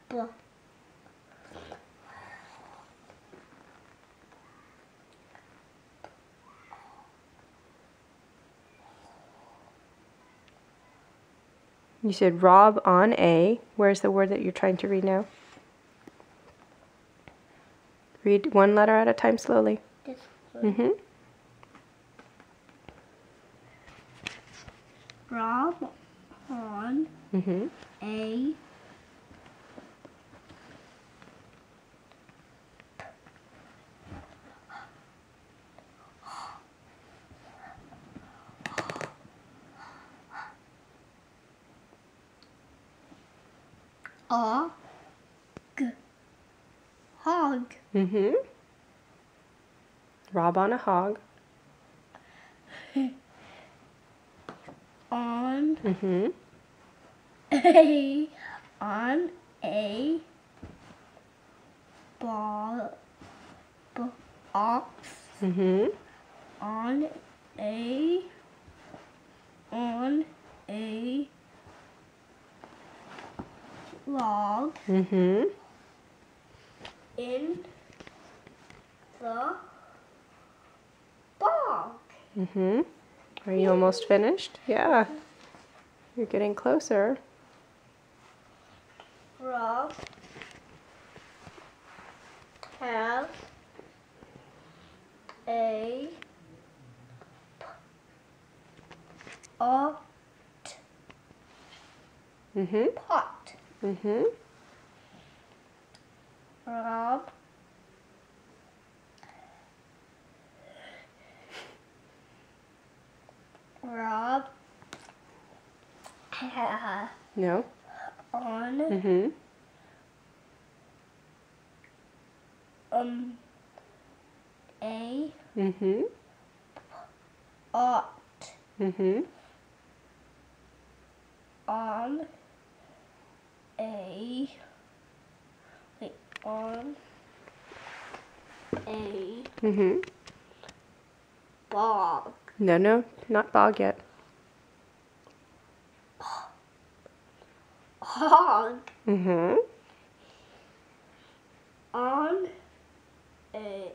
B. You said rob on A. Where's the word that you're trying to read now? Read one letter at a time slowly. This one. Rob on A. A. G. Hog. Rob on a hog. On A. On a box. On a log. In the bog. Are you almost finished? Yeah. You're getting closer. Rob have a pot. Pot. Rob No. on a ought on a bog. No, not bog yet. Hog Mm-hmm. on a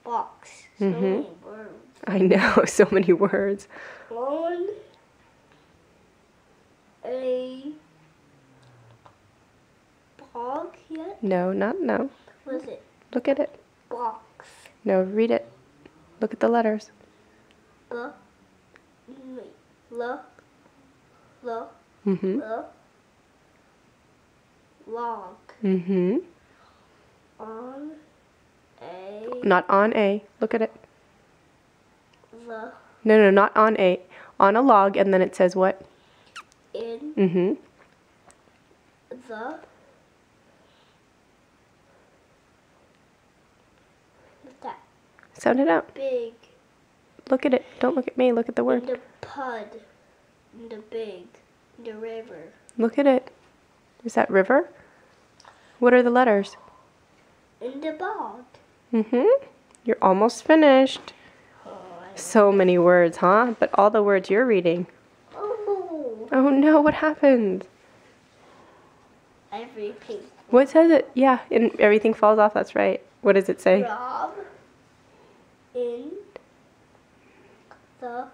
box. So many words. I know, so many words. On a bog yet? No, not no. What is it? Look at it. Box. No, read it. Look at the letters. L. Mm-hmm. Log. Mm-hmm. On a Not on a. Look at it. the No, not on a. On a log, and then it says what? in Mm-hmm. the what's that? Sound it out. Big. Look at it. Don't look at me. Look at the In word. the pud. In the big. In the river. Look at it. Is that river? What are the letters? In the bog. Mm-hmm. You're almost finished. So many words, huh? But all the words you're reading. Oh. Oh no, what happened? Everything. What says it? Yeah, and everything falls off. That's right. What does it say? Rob in the